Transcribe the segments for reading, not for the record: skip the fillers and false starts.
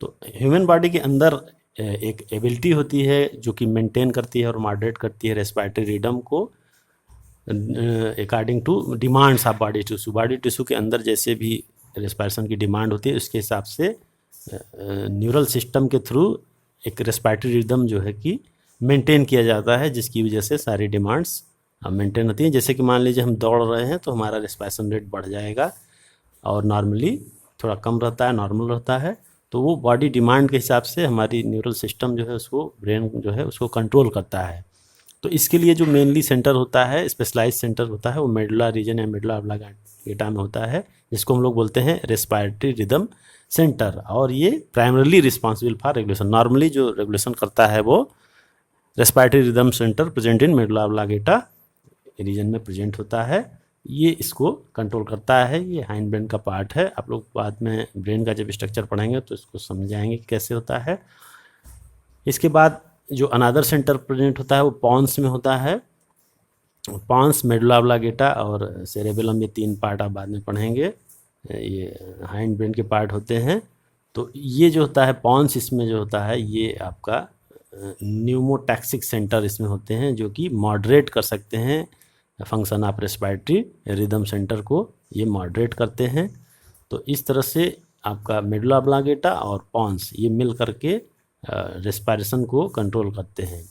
तो human body के अंदर एक एबिलिटी होती है जो कि मेंटेन करती है और मॉडरेट करती है रेस्पिरेटरी रिदम को according to demands of body tissue. Body tissue के अंदर जैसे भी रेस्पिरेशन की डिमांड होती है उसके हिसाब से न्यूरल सिस्टम के थ्रू एक रेस्पिरेटरी रिदम जो है कि मेंटेन किया जाता है, जिसकी वजह से सारी डिमांड्स मेंटेन होती हैं। जैसे कि मान लीजिए हम दौड़ रहे हैं तो हमारा रेस्पिरेशन रेट बढ़ जाएगा और नॉर्मली थोड़ा कम रहता है, नॉर्मल रहता है। तो वो बॉडी डिमांड के हिसाब से हमारी न्यूरल सिस्टम जो है उसको, ब्रेन जो है उसको कंट्रोल करता है। तो इसके लिए जो मेनली सेंटर होता है, स्पेशलाइज सेंटर होता है, वो मेडुला रीजन या मेडुला ऑब्लांगेटा में होता है, जिसको हम लोग बोलते हैं रेस्पिरेटरी रिदम सेंटर। और ये primarily responsible for regulation, normally जो रेगुलेशन करता है वो respiratory rhythm centre present in medulla oblongata region में प्रेजेंट होता है। ये इसको कंट्रोल करता है। ये हाइंड ब्रेन का पार्ट है। आप लोग बाद में ब्रेन का जब स्ट्रक्चर पढ़ेंगे तो इसको समझ जाएंगे कि कैसे होता है। इसके बाद जो अनादर सेंटर प्रेजेंट होता है वो पॉन्स में होता है। पॉन्स, मेडुला ऑब्लांगेटा और सेरेबेलम, ये तीन पार्ट आप बाद में पढ़ेंगे, ये हाइंड ब्रेन के पार्ट होते हैं। तो ये जो होता है पॉन्स, इसमें जो होता है ये आपका न्यूमोटैक्सिक सेंटर इसमें होते हैं, जो कि मॉडरेट कर सकते हैं function of respiratory rhythm centre को, ये मॉडरेट करते हैं। तो इस तरह से आपका मेडुला ऑब्लांगेटा और पॉन्स ये मिल करके रेस्पिरेशन को कंट्रोल करते हैं।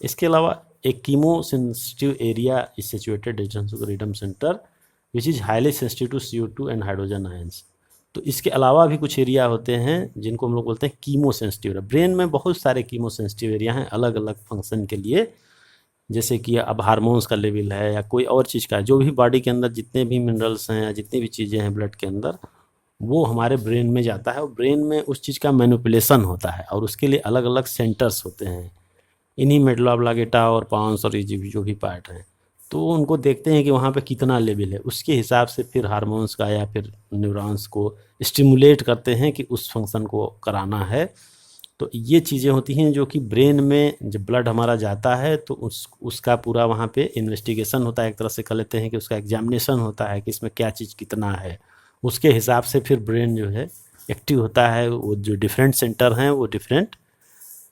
इसके अलावा एक chemo sensitive area is situated rhythm centre which is highly sensitive to CO2 and hydrogen ions. तो इसके अलावा भी कुछ एरिया होते हैं जिनको हम लोग बोलते हैं कीमो सेंसिटिव। ब्रेन में बहुत सारे कीमो सेंसिटिव एरिया हैं अलग अलग फंक्शन के लिए, जैसे कि अब हार्मोन्स का लेवल है या कोई और चीज़ का, जो भी बॉडी के अंदर जितने भी मिनरल्स हैं या जितनी भी चीज़ें हैं ब्लड के अंदर, वो हमारे ब्रेन में जाता है और ब्रेन में उस चीज़ का मैनिपुलेशन होता है और उसके लिए अलग अलग सेंटर्स होते हैं। इन्हीं मेडुला ऑब्लांगेटा और पॉन्स और ये जो भी पार्ट हैं, तो उनको देखते हैं कि वहाँ पे कितना लेवल है, उसके हिसाब से फिर हार्मोन्स का या फिर न्यूरॉन्स को स्टिमुलेट करते हैं कि उस फंक्शन को कराना है। तो ये चीज़ें होती हैं जो कि ब्रेन में जब ब्लड हमारा जाता है तो उसका पूरा वहाँ पे इन्वेस्टिगेशन होता है, एक तरह से कह लेते हैं कि उसका एग्जामिनेशन होता है कि इसमें क्या चीज़ कितना है। उसके हिसाब से फिर ब्रेन जो है एक्टिव होता है। वो जो डिफरेंट सेंटर हैं वो डिफरेंट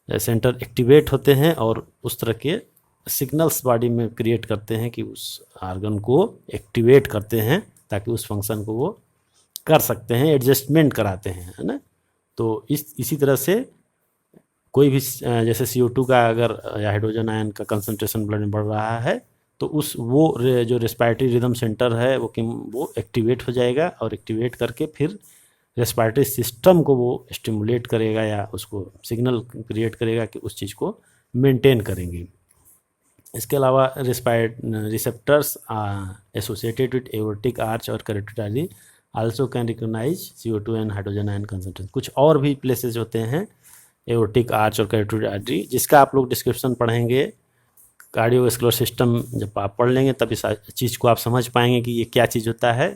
सेंटर एक्टिवेट होते हैं और उस तरह के सिग्नल्स बॉडी में क्रिएट करते हैं कि उस आर्गन को एक्टिवेट करते हैं ताकि उस फंक्शन को वो कर सकते हैं, एडजस्टमेंट कराते हैं, है ना। तो इसी तरह से कोई भी जैसे CO2 का अगर या हाइड्रोजन आयन का कंसंट्रेशन ब्लड में बढ़ रहा है तो जो रेस्पिरेटरी रिदम सेंटर है वो एक्टिवेट हो जाएगा और एक्टिवेट करके फिर रेस्पिरेटरी सिस्टम को वो स्टिमुलेट करेगा या उसको सिग्नल क्रिएट करेगा कि उस चीज़ को मेंटेन करेंगे। इसके अलावा receptors associated with aortic arch और carotid artery also can recognise CO2 and hydrogen ion concentration. कुछ और भी प्लेसेस होते हैं एओर्टिक आर्च और कैरोटिड आर्टरी, जिसका आप लोग डिस्क्रिप्शन पढ़ेंगे। कार्डियोवैस्कुलर सिस्टम जब आप पढ़ लेंगे तब इस चीज़ को आप समझ पाएंगे कि ये क्या चीज़ होता है।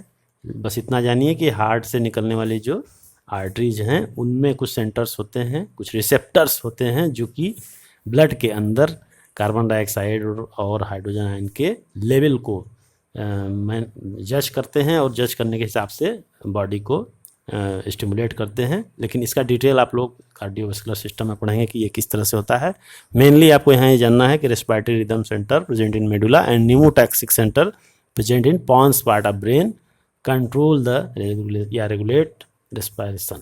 बस इतना जानिए कि हार्ट से निकलने वाली जो आर्टरीज हैं उनमें कुछ सेंटर्स होते हैं, कुछ रिसेप्टर्स होते हैं जो कि ब्लड के अंदर कार्बन डाइऑक्साइड और हाइड्रोजन आयन के लेवल को जज करते हैं और जज करने के हिसाब से बॉडी को स्टिमुलेट करते हैं। लेकिन इसका डिटेल आप लोग कार्डियोवैस्कुलर सिस्टम में पढ़ेंगे कि ये किस तरह से होता है। मेनली आपको यहाँ ये जानना है कि respiratory rhythm centre present in medulla and pneumotaxic centre present in pons part of brain control the regulate respiration.